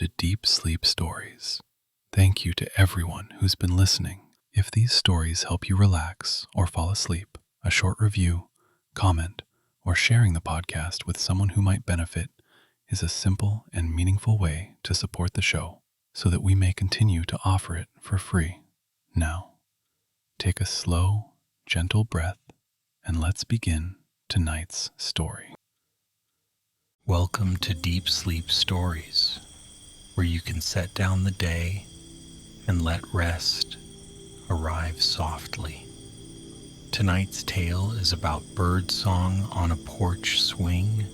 to Deep Sleep Stories. Thank you to everyone who's been listening. If these stories help you relax or fall asleep, a short review, comment, or sharing the podcast with someone who might benefit is a simple and meaningful way to support the show so that we may continue to offer it for free. Now, take a slow, gentle breath and let's begin tonight's story. Welcome to Deep Sleep Stories, where you can set down the day and let rest arrive softly. Tonight's tale is about birdsong on a porch swing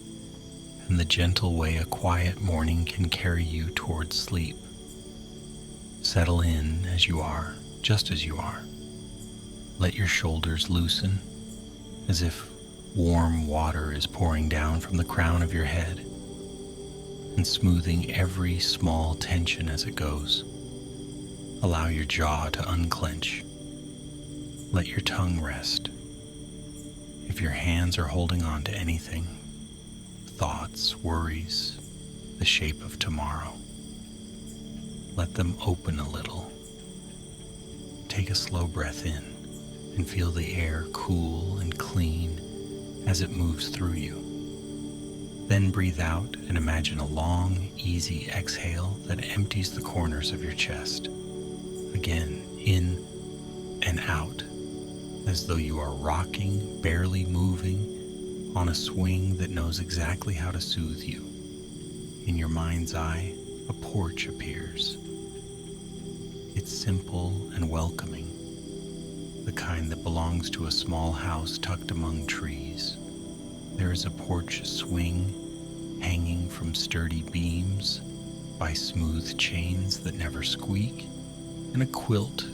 and the gentle way a quiet morning can carry you towards sleep. Settle in as you are, just as you are. Let your shoulders loosen as if warm water is pouring down from the crown of your head and smoothing every small tension as it goes. Allow your jaw to unclench. Let your tongue rest. If your hands are holding on to anything, thoughts, worries, the shape of tomorrow, let them open a little. Take a slow breath in and feel the air cool and clean as it moves through you. Then breathe out and imagine a long, easy exhale that empties the corners of your chest. Again, in and out, as though you are rocking, barely moving, on a swing that knows exactly how to soothe you. In your mind's eye, a porch appears. It's simple and welcoming, the kind that belongs to a small house tucked among trees. There is a porch swing hanging from sturdy beams by smooth chains that never squeak, and a quilt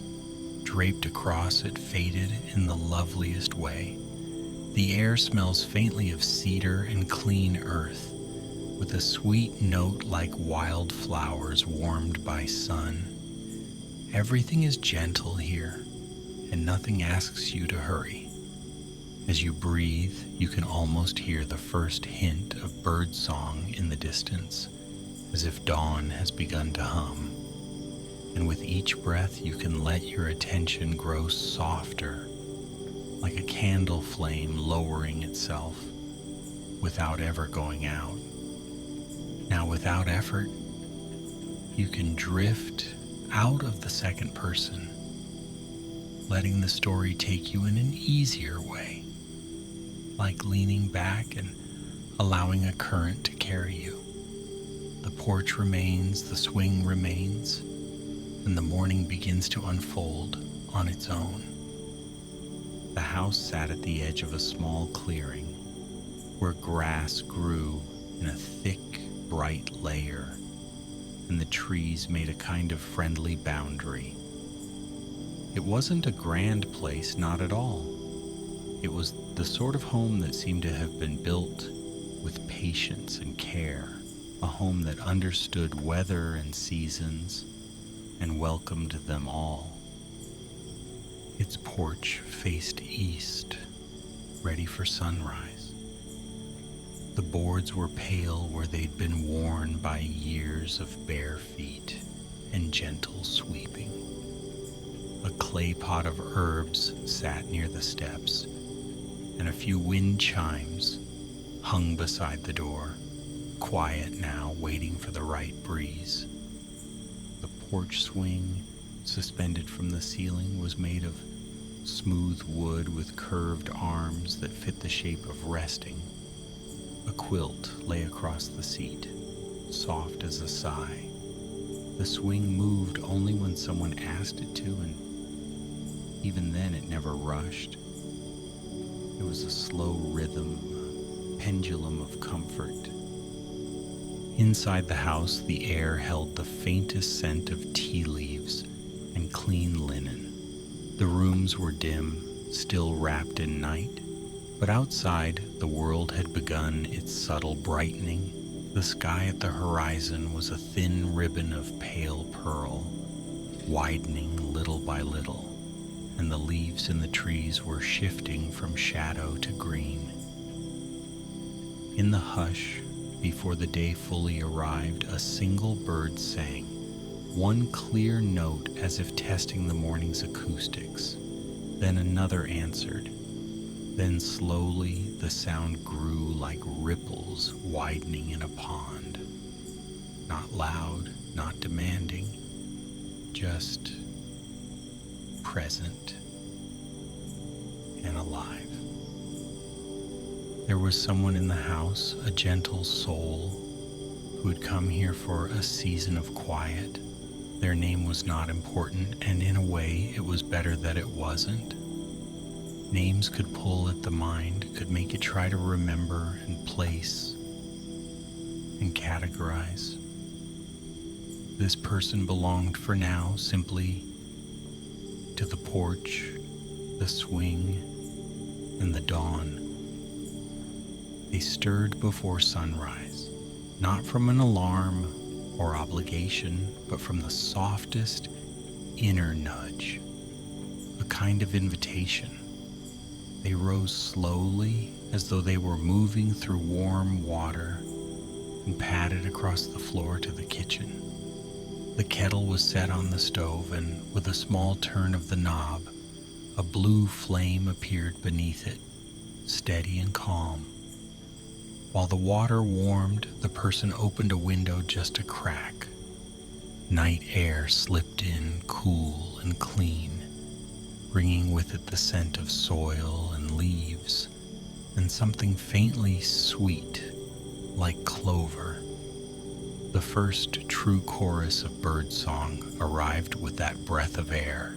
draped across it faded in the loveliest way. The air smells faintly of cedar and clean earth, with a sweet note like wildflowers warmed by sun. Everything is gentle here, and nothing asks you to hurry. As you breathe, you can almost hear the first hint of birdsong in the distance, as if dawn has begun to hum. And with each breath, you can let your attention grow softer, like a candle flame lowering itself without ever going out. Now, without effort, you can drift out of the second person, letting the story take you in an easier way, like leaning back and allowing a current to carry you. The porch remains, the swing remains, and the morning begins to unfold on its own. The house sat at the edge of a small clearing where grass grew in a thick, bright layer, and the trees made a kind of friendly boundary. It wasn't a grand place, not at all. It was the sort of home that seemed to have been built with patience and care, a home that understood weather and seasons and welcomed them all. Its porch faced east, ready for sunrise. The boards were pale where they'd been worn by years of bare feet and gentle sweeping. A clay pot of herbs sat near the steps, and a few wind chimes hung beside the door, quiet now, waiting for the right breeze. The porch swing, suspended from the ceiling, was made of smooth wood with curved arms that fit the shape of resting. A quilt lay across the seat, soft as a sigh. The swing moved only when someone asked it to, and even then it never rushed. It was a slow rhythm, a pendulum of comfort. Inside the house, the air held the faintest scent of tea leaves and clean linen. The rooms were dim, still wrapped in night, but outside, the world had begun its subtle brightening. The sky at the horizon was a thin ribbon of pale pearl, widening little by little, and the leaves in the trees were shifting from shadow to green. In the hush, before the day fully arrived, a single bird sang, one clear note as if testing the morning's acoustics. Then another answered. Then slowly the sound grew like ripples widening in a pond. Not loud, not demanding, just present and alive. There was someone in the house, a gentle soul, who had come here for a season of quiet. Their name was not important, and in a way it was better that it wasn't. Names could pull at the mind, could make it try to remember and place and categorize. This person belonged for now simply to the porch, the swing, and the dawn. They stirred before sunrise, not from an alarm or obligation, but from the softest inner nudge, a kind of invitation. They rose slowly as though they were moving through warm water and padded across the floor to the kitchen. The kettle was set on the stove, and with a small turn of the knob, a blue flame appeared beneath it, steady and calm. While the water warmed, the person opened a window just a crack. Night air slipped in, cool and clean, bringing with it the scent of soil and leaves, and something faintly sweet, like clover. The first true chorus of birdsong arrived with that breath of air.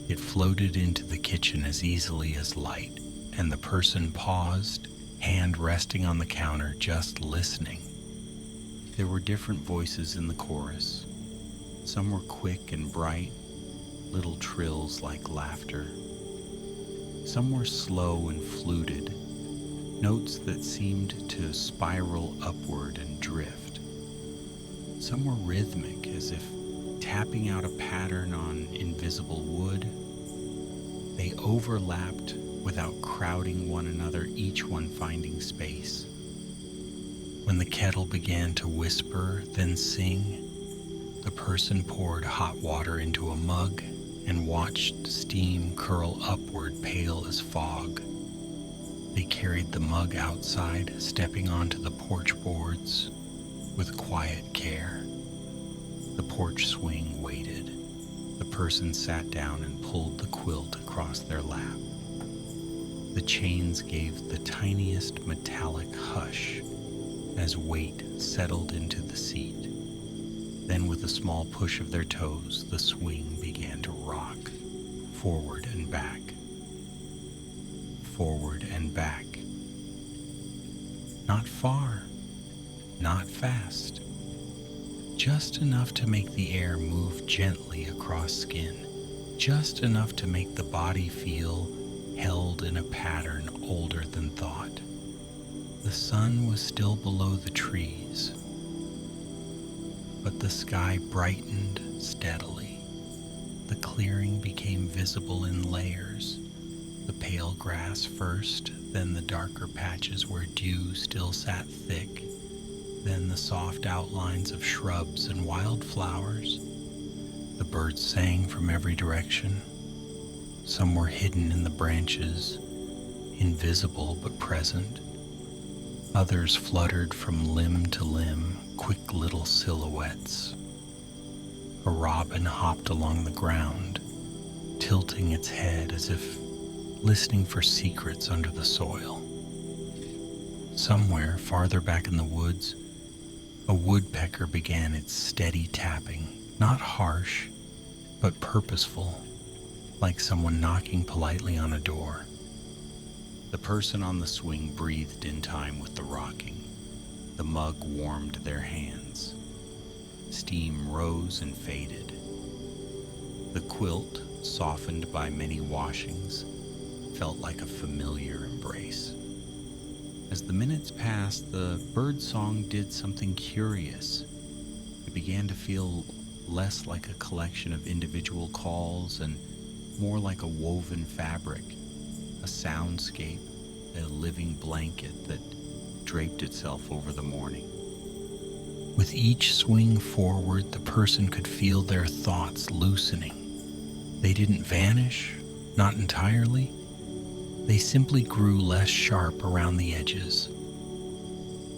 It floated into the kitchen as easily as light, and the person paused, hand resting on the counter, just listening. There were different voices in the chorus. Some were quick and bright, little trills like laughter. Some were slow and fluted, notes that seemed to spiral upward and drift. Some were rhythmic, as if tapping out a pattern on invisible wood. They overlapped without crowding one another, each one finding space. When the kettle began to whisper, then sing, the person poured hot water into a mug and watched steam curl upward, pale as fog. They carried the mug outside, stepping onto the porch boards with quiet care. The porch swing waited. The person sat down and pulled the quilt across their lap. The chains gave the tiniest metallic hush as weight settled into the seat. Then, with a small push of their toes, the swing began to rock, forward and back, forward and back. Not far, not fast, just enough to make the air move gently across skin, just enough to make the body feel held in a pattern older than thought. The sun was still below the trees, but the sky brightened steadily. The clearing became visible in layers, the pale grass first, then the darker patches where dew still sat thick, then the soft outlines of shrubs and wildflowers. The birds sang from every direction. Some were hidden in the branches, invisible but present. Others fluttered from limb to limb, quick little silhouettes. A robin hopped along the ground, tilting its head as if listening for secrets under the soil. Somewhere farther back in the woods, a woodpecker began its steady tapping, not harsh, but purposeful, like someone knocking politely on a door. The person on the swing breathed in time with the rocking. The mug warmed their hands. Steam rose and faded. The quilt, softened by many washings, felt like a familiar embrace. As the minutes passed, the birdsong did something curious. It began to feel less like a collection of individual calls and more like a woven fabric, a soundscape, a living blanket that draped itself over the morning. With each swing forward, the person could feel their thoughts loosening. They didn't vanish, not entirely. They simply grew less sharp around the edges.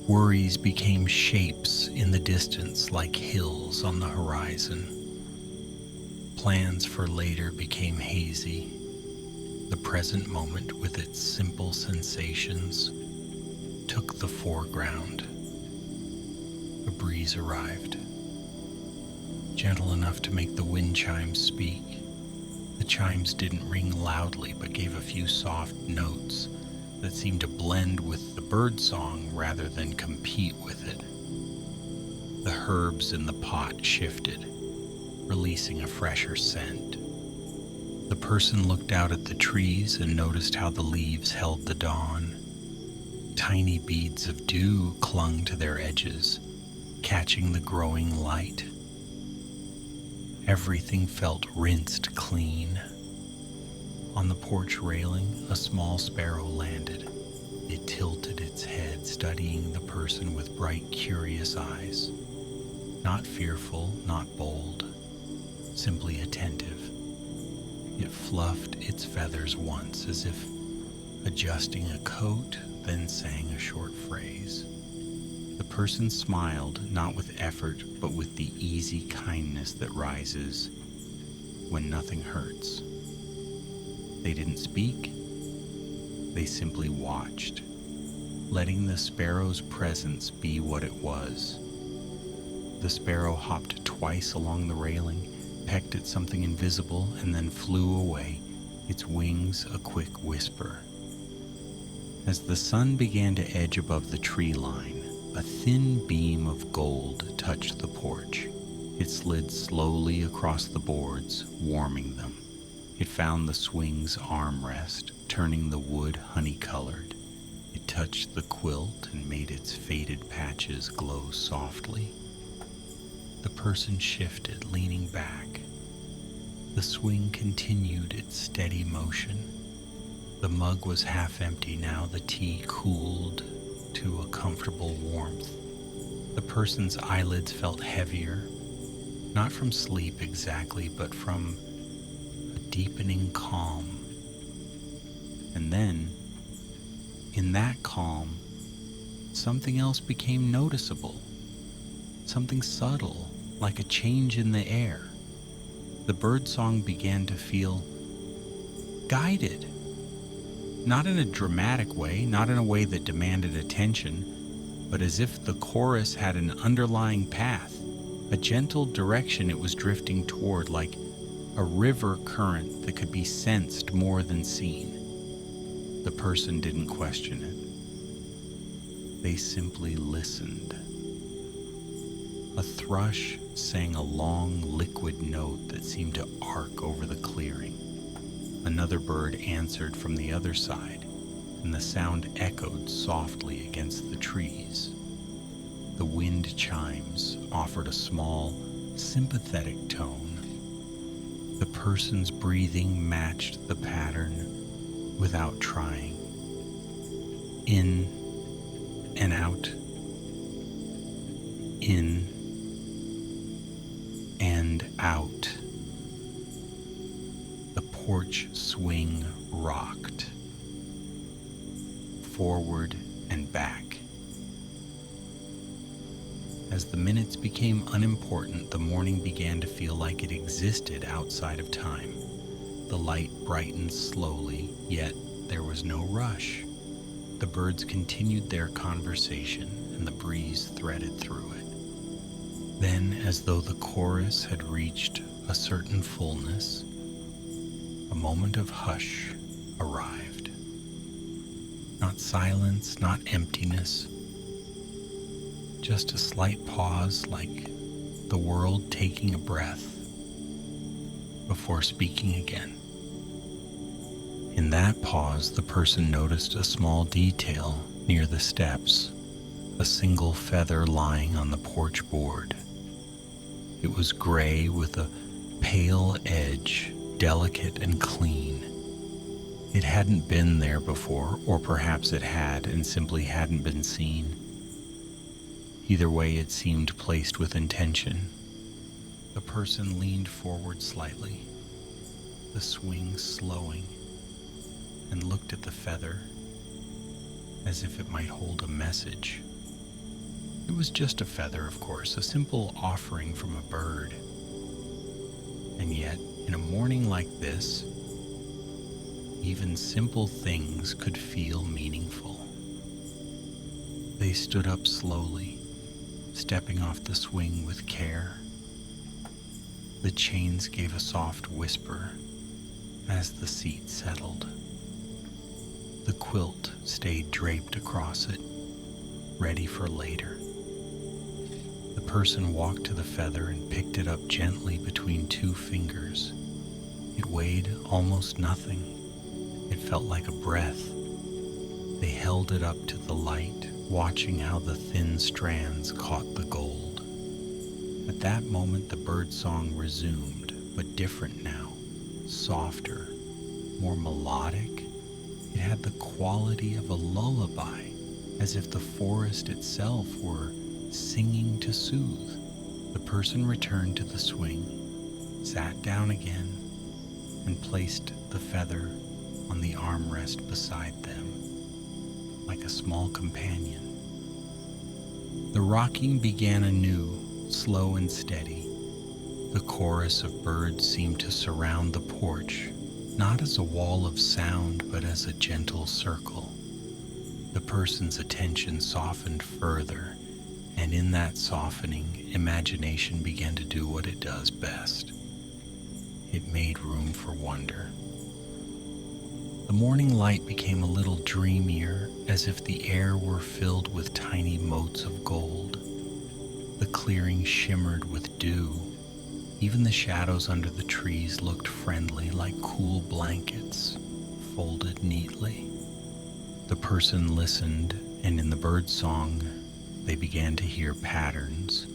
Worries became shapes in the distance like hills on the horizon. Plans for later became hazy. The present moment with its simple sensations took the foreground. A breeze arrived, gentle enough to make the wind chimes speak. The chimes didn't ring loudly, but gave a few soft notes that seemed to blend with the birdsong rather than compete with it. The herbs in the pot shifted, releasing a fresher scent. The person looked out at the trees and noticed how the leaves held the dawn. Tiny beads of dew clung to their edges, catching the growing light. Everything felt rinsed clean. On the porch railing, a small sparrow landed. It tilted its head, studying the person with bright, curious eyes. Not fearful, not bold, simply attentive. It fluffed its feathers once, as if adjusting a coat, then sang a short phrase. The person smiled, not with effort, but with the easy kindness that rises when nothing hurts. They didn't speak. They simply watched, letting the sparrow's presence be what it was. The sparrow hopped twice along the railing, pecked at something invisible, and then flew away, its wings a quick whisper. As the sun began to edge above the tree line, a thin beam of gold touched the porch. It slid slowly across the boards, warming them. It found the swing's armrest, turning the wood honey-colored. It touched the quilt and made its faded patches glow softly. The person shifted, leaning back. The swing continued its steady motion. The mug was half empty now, the tea cooled to a comfortable warmth. The person's eyelids felt heavier, not from sleep exactly, but from a deepening calm. And then, in that calm, something else became noticeable, something subtle, like a change in the air. The birdsong began to feel guided. Not in a dramatic way, not in a way that demanded attention, but as if the chorus had an underlying path, a gentle direction it was drifting toward, like a river current that could be sensed more than seen. The person didn't question it. They simply listened. A thrush sang a long, liquid note that seemed to arc over the clearing. Another bird answered from the other side, and the sound echoed softly against the trees. The wind chimes offered a small, sympathetic tone. The person's breathing matched the pattern without trying. In and out. In and out. The porch swing rocked, forward and back. As the minutes became unimportant, the morning began to feel like it existed outside of time. The light brightened slowly, yet there was no rush. The birds continued their conversation, and the breeze threaded through it. Then, as though the chorus had reached a certain fullness, a moment of hush arrived. Not silence, not emptiness, just a slight pause, like the world taking a breath before speaking again. In that pause, the person noticed a small detail near the steps, a single feather lying on the porch board. It was gray with a pale edge, delicate and clean. It hadn't been there before, or perhaps it had and simply hadn't been seen. Either way, it seemed placed with intention. The person leaned forward slightly, the swing slowing, and looked at the feather as if it might hold a message. It was just a feather, of course, a simple offering from a bird. And yet, in a morning like this, even simple things could feel meaningful. They stood up slowly, stepping off the swing with care. The chains gave a soft whisper as the seat settled. The quilt stayed draped across it, ready for later. The person walked to the feather and picked it up gently between two fingers. It weighed almost nothing. It felt like a breath. They held it up to the light, watching how the thin strands caught the gold. At that moment, the birdsong resumed, but different now, softer, more melodic. It had the quality of a lullaby, as if the forest itself were singing to soothe. The person returned to the swing, sat down again, and placed the feather on the armrest beside them, like a small companion. The rocking began anew, slow and steady. The chorus of birds seemed to surround the porch, not as a wall of sound, but as a gentle circle. The person's attention softened further, and in that softening, imagination began to do what it does best. It made room for wonder. The morning light became a little dreamier, as if the air were filled with tiny motes of gold. The clearing shimmered with dew. Even the shadows under the trees looked friendly, like cool blankets, folded neatly. The person listened, and in the birdsong, they began to hear patterns,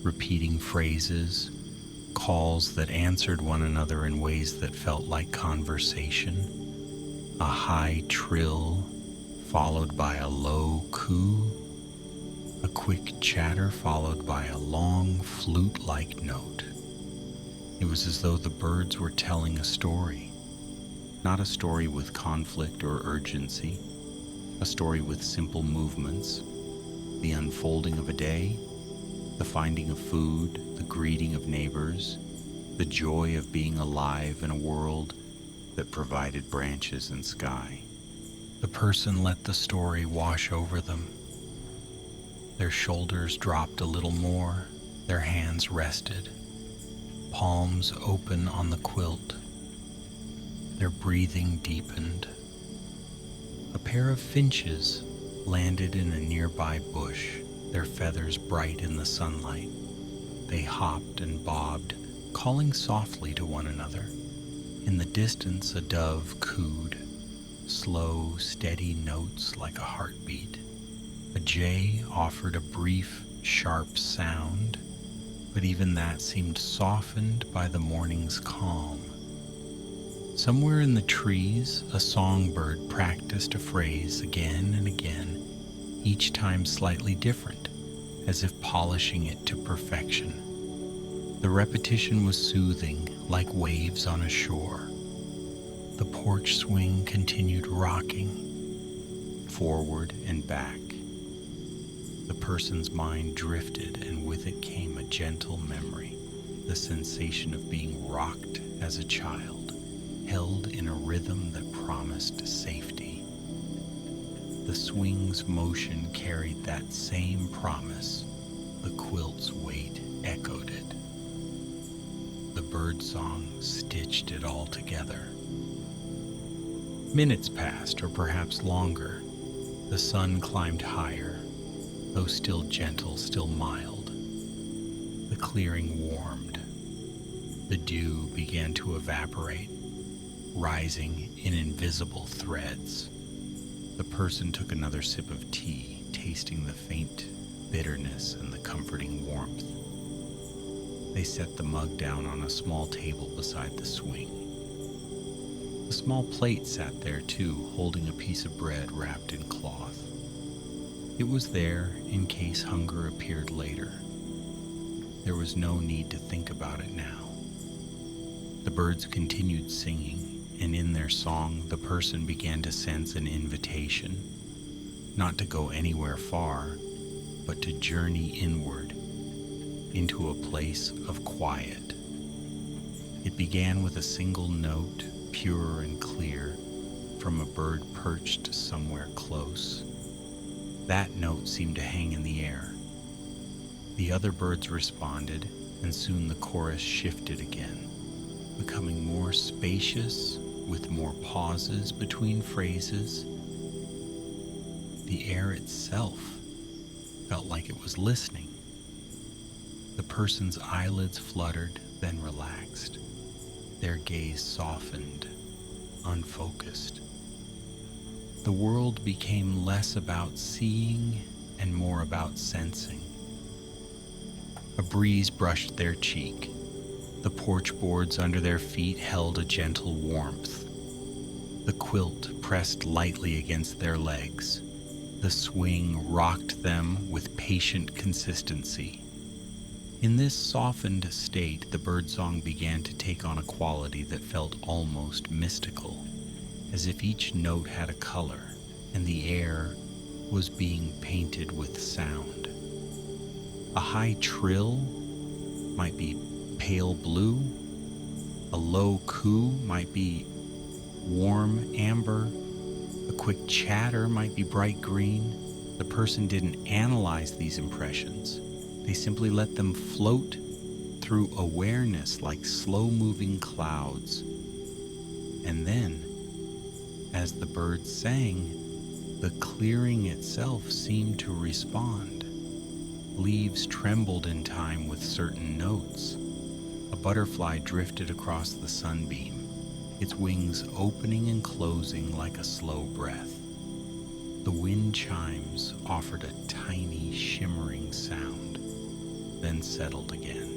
repeating phrases, calls that answered one another in ways that felt like conversation. A high trill followed by a low coo, a quick chatter followed by a long flute-like note. It was as though the birds were telling a story, not a story with conflict or urgency, a story with simple movements, the unfolding of a day, the finding of food, the greeting of neighbors, the joy of being alive in a world that provided branches and sky. The person let the story wash over them. Their shoulders dropped a little more, their hands rested, palms open on the quilt. Their breathing deepened. A pair of finches landed in a nearby bush, their feathers bright in the sunlight. They hopped and bobbed, calling softly to one another. In the distance, a dove cooed, slow, steady notes like a heartbeat. A jay offered a brief, sharp sound, but even that seemed softened by the morning's calm. Somewhere in the trees, a songbird practiced a phrase again and again, each time slightly different, as if polishing it to perfection. The repetition was soothing, like waves on a shore. The porch swing continued rocking, forward and back. The person's mind drifted, and with it came a gentle memory, the sensation of being rocked as a child, held in a rhythm that promised safety. The swing's motion carried that same promise. The quilt's weight echoed it. The birdsong stitched it all together. Minutes passed, or perhaps longer. The sun climbed higher, though still gentle, still mild. The clearing warmed. The dew began to evaporate, rising in invisible threads. The person took another sip of tea, tasting the faint bitterness and the comforting warmth. They set the mug down on a small table beside the swing. A small plate sat there too, holding a piece of bread wrapped in cloth. It was there in case hunger appeared later. There was no need to think about it now. The birds continued singing, and in their song, the person began to sense an invitation, not to go anywhere far, but to journey inward into a place of quiet. It began with a single note, pure and clear, from a bird perched somewhere close. That note seemed to hang in the air. The other birds responded, and soon the chorus shifted again, becoming more spacious with more pauses between phrases. The air itself felt like it was listening. The person's eyelids fluttered, then relaxed. Their gaze softened, unfocused. The world became less about seeing and more about sensing. A breeze brushed their cheek. The porch boards under their feet held a gentle warmth. The quilt pressed lightly against their legs. The swing rocked them with patient consistency. In this softened state, the birdsong began to take on a quality that felt almost mystical, as if each note had a color, and the air was being painted with sound. A high trill might be pale blue, a low coo might be warm amber, a quick chatter might be bright green. The person didn't analyze these impressions. They simply let them float through awareness like slow-moving clouds. And then, as the birds sang, the clearing itself seemed to respond. Leaves trembled in time with certain notes. A butterfly drifted across the sunbeam, its wings opening and closing like a slow breath. The wind chimes offered a tiny, shimmering sound, then settled again.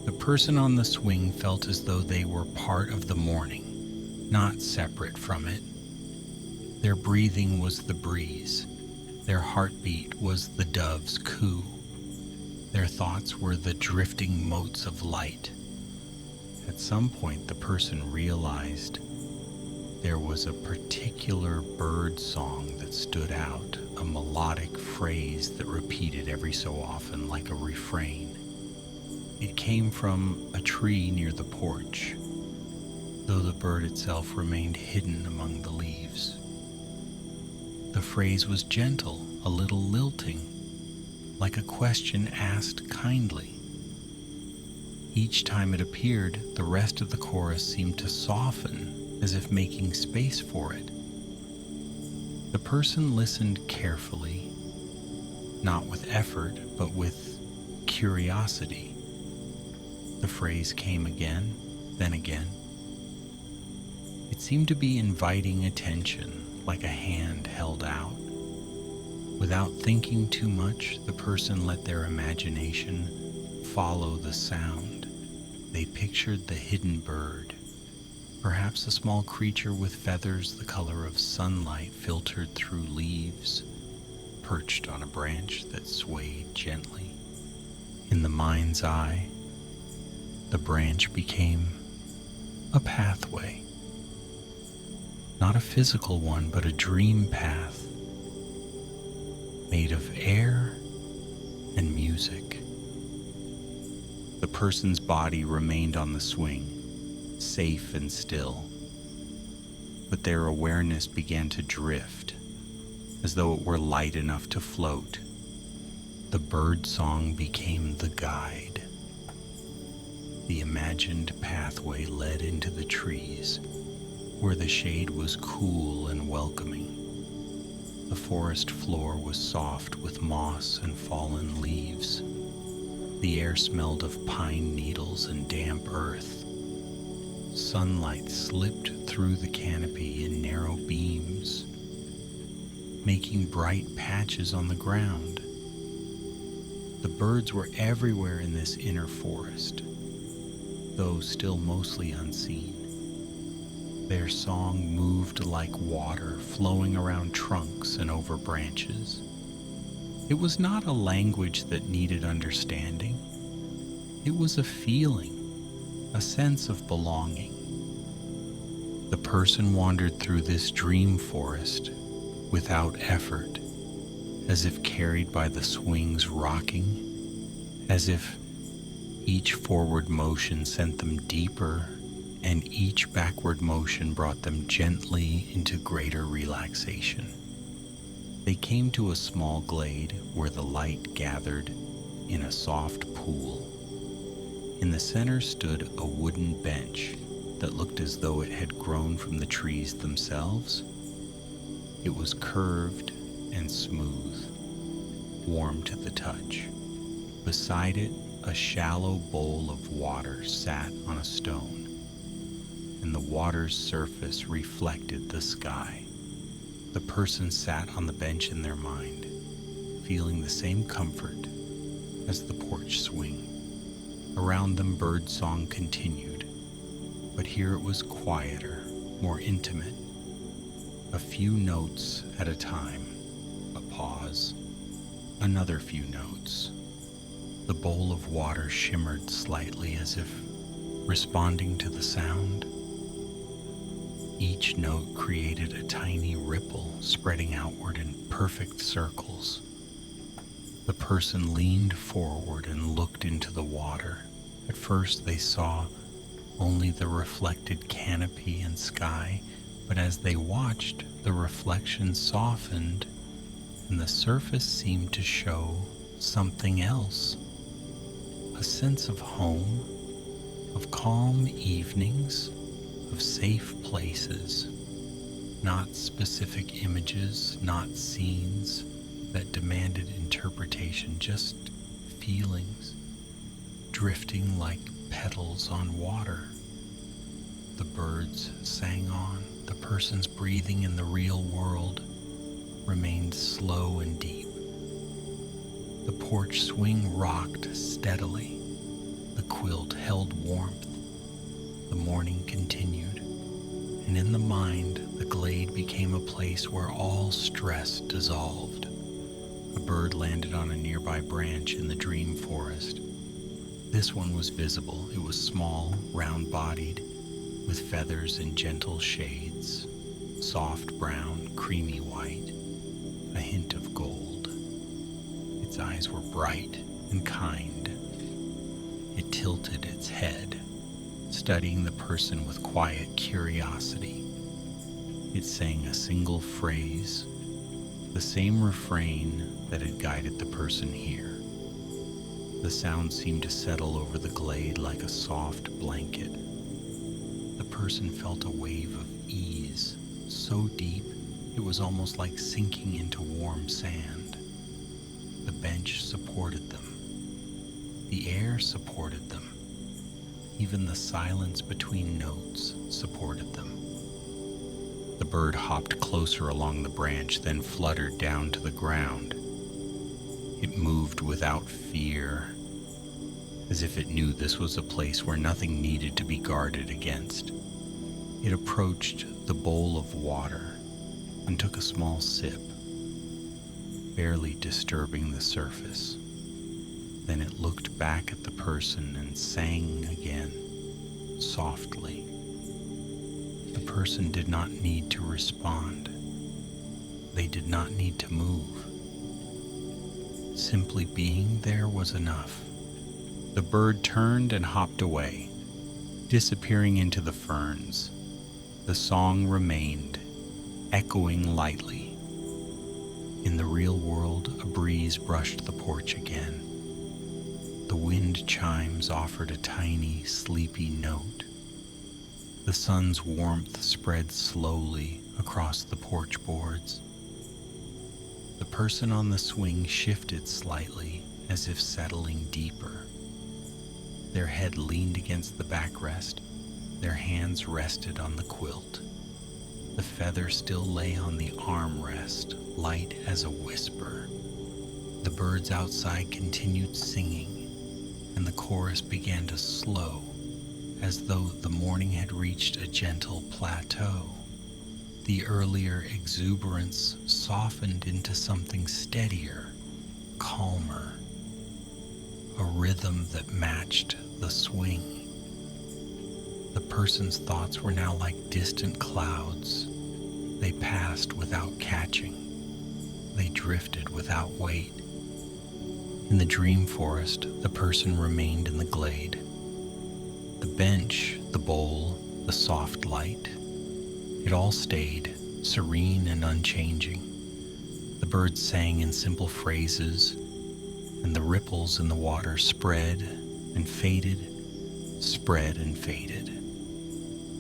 The person on the swing felt as though they were part of the morning, not separate from it. Their breathing was the breeze. Their heartbeat was the dove's coo. Their thoughts were the drifting motes of light. At some point, the person realized there was a particular bird song that stood out, a melodic phrase that repeated every so often like a refrain. It came from a tree near the porch, though the bird itself remained hidden among the leaves. The phrase was gentle, a little lilting, like a question asked kindly. Each time it appeared, the rest of the chorus seemed to soften, as if making space for it. The person listened carefully, not with effort, but with curiosity. The phrase came again, then again. It seemed to be inviting attention, like a hand held out. Without thinking too much, the person let their imagination follow the sound. They pictured the hidden bird, perhaps a small creature with feathers the color of sunlight filtered through leaves, perched on a branch that swayed gently. In the mind's eye, the branch became a pathway. Not a physical one, but a dream path, made of air and music. The person's body remained on the swing, safe and still, but their awareness began to drift, as though it were light enough to float. The bird song became the guide. The imagined pathway led into the trees, where the shade was cool and welcoming. The forest floor was soft with moss and fallen leaves. The air smelled of pine needles and damp earth. Sunlight slipped through the canopy in narrow beams, making bright patches on the ground. The birds were everywhere in this inner forest, though still mostly unseen. Their song moved like water flowing around trunks and over branches. It was not a language that needed understanding. It was a feeling, a sense of belonging. The person wandered through this dream forest without effort, as if carried by the swing's rocking, as if each forward motion sent them deeper and each backward motion brought them gently into greater relaxation. They came to a small glade where the light gathered in a soft pool. In the center stood a wooden bench that looked as though it had grown from the trees themselves. It was curved and smooth, warm to the touch. Beside it, a shallow bowl of water sat on a stone, and the water's surface reflected the sky. The person sat on the bench in their mind, feeling the same comfort as the porch swing. Around them, birdsong continued, but here it was quieter, more intimate. A few notes at a time, a pause, another few notes. The bowl of water shimmered slightly as if responding to the sound. Each note created a tiny ripple spreading outward in perfect circles. The person leaned forward and looked into the water. At first they saw only the reflected canopy and sky, but as they watched, the reflection softened and the surface seemed to show something else. A sense of home, of calm evenings, of safe places, not specific images, not scenes that demanded interpretation, just feelings, drifting like petals on water. The birds sang on. The person's breathing in the real world remained slow and deep. The porch swing rocked steadily. The quilt held warmth. The morning continued, and in the mind, the glade became a place where all stress dissolved. A bird landed on a nearby branch in the dream forest. This one was visible. It was small, round-bodied, with feathers in gentle shades, soft brown, creamy white, a hint of gold. Its eyes were bright and kind. It tilted its head, studying the person with quiet curiosity. It sang a single phrase, the same refrain that had guided the person here. The sound seemed to settle over the glade like a soft blanket. The person felt a wave of ease, so deep it was almost like sinking into warm sand. The bench supported them. The air supported them. Even the silence between notes supported them. The bird hopped closer along the branch, then fluttered down to the ground. It moved without fear, as if it knew this was a place where nothing needed to be guarded against. It approached the bowl of water and took a small sip, barely disturbing the surface. Then it looked back at the person and sang again, softly. The person did not need to respond. They did not need to move. Simply being there was enough. The bird turned and hopped away, disappearing into the ferns. The song remained, echoing lightly. In the real world, a breeze brushed the porch again. The wind chimes offered a tiny, sleepy note. The sun's warmth spread slowly across the porch boards. The person on the swing shifted slightly, as if settling deeper. Their head leaned against the backrest. Their hands rested on the quilt. The feather still lay on the armrest, light as a whisper. The birds outside continued singing, and the chorus began to slow as though the morning had reached a gentle plateau. The earlier exuberance softened into something steadier, calmer, a rhythm that matched the swing. The person's thoughts were now like distant clouds. They passed without catching. They drifted without weight. In the dream forest, the person remained in the glade. The bench, the bowl, the soft light, it all stayed, serene and unchanging. The birds sang in simple phrases, and the ripples in the water spread and faded, spread and faded.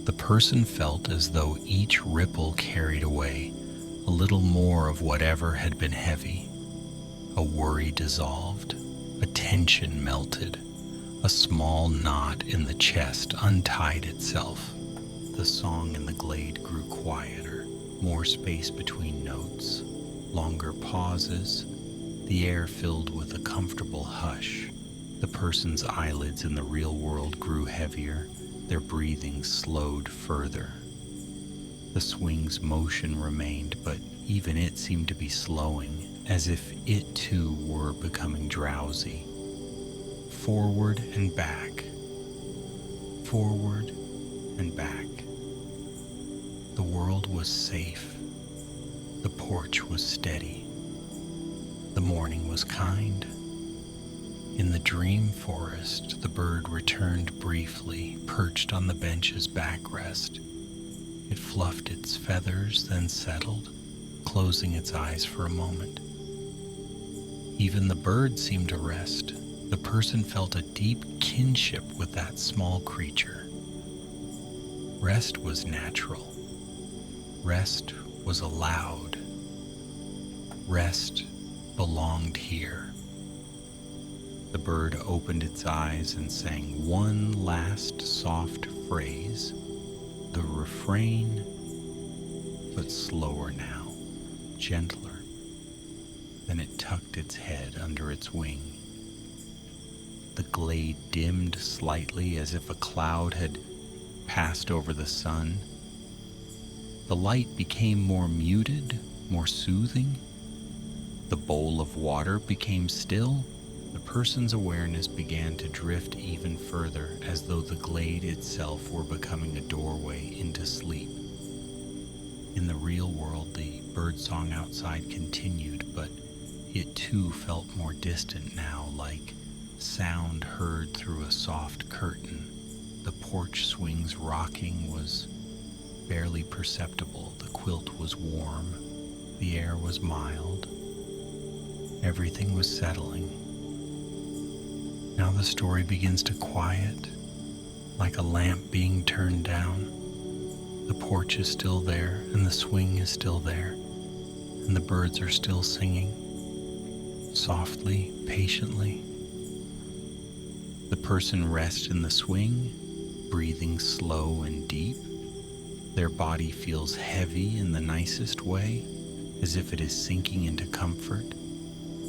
The person felt as though each ripple carried away a little more of whatever had been heavy. A worry dissolved, a tension melted, a small knot in the chest untied itself. The song in the glade grew quieter, more space between notes, longer pauses, the air filled with a comfortable hush. The person's eyelids in the real world grew heavier, their breathing slowed further. The swing's motion remained, but even it seemed to be slowing, as if it too were becoming drowsy. Forward and back, forward and back. The world was safe. The porch was steady. The morning was kind. In the dream forest, the bird returned briefly, perched on the bench's backrest. It fluffed its feathers, then settled, closing its eyes for a moment. Even the bird seemed to rest. The person felt a deep kinship with that small creature. Rest was natural. Rest was allowed. Rest belonged here. The bird opened its eyes and sang one last soft phrase, the refrain, but slower now, gentler. Then it tucked its head under its wing. The glade dimmed slightly as if a cloud had passed over the sun. The light became more muted, more soothing. The bowl of water became still. The person's awareness began to drift even further, as though the glade itself were becoming a doorway into sleep. In the real world, the birdsong outside continued, but it too felt more distant now, like sound heard through a soft curtain. The porch swing's rocking was barely perceptible. The quilt was warm. The air was mild. Everything was settling. Now the story begins to quiet, like a lamp being turned down. The porch is still there, and the swing is still there, and the birds are still singing, softly, patiently. The person rests in the swing, breathing slow and deep. Their body feels heavy in the nicest way, as if it is sinking into comfort.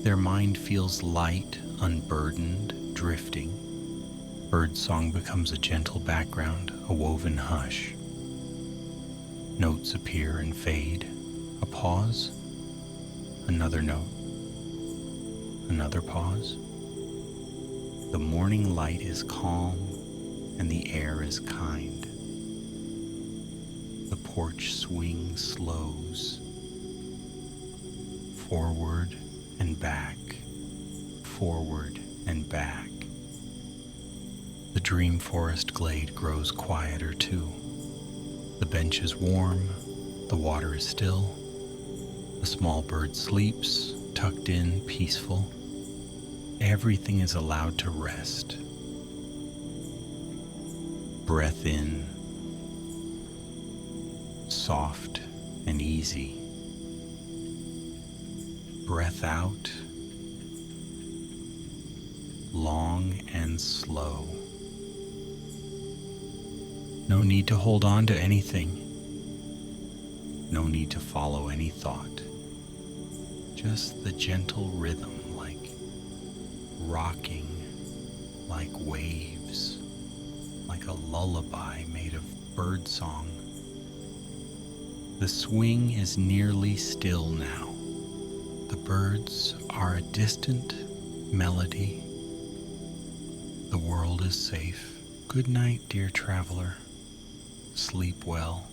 Their mind feels light, unburdened, drifting. Birdsong becomes a gentle background, a woven hush. Notes appear and fade. A pause, another note, another pause. The morning light is calm and the air is kind. The porch swing slows. Forward and back, forward and back. The dream forest glade grows quieter too. The bench is warm, the water is still. The small bird sleeps, tucked in, peaceful. Everything is allowed to rest. Breath in, soft and easy. Breath out, long and slow. No need to hold on to anything. No need to follow any thought. Just the gentle rhythm, like rocking, like waves. like a lullaby made of birdsong. The swing is nearly still now. The birds are a distant melody. The world is safe. Good night, dear traveler. Sleep well.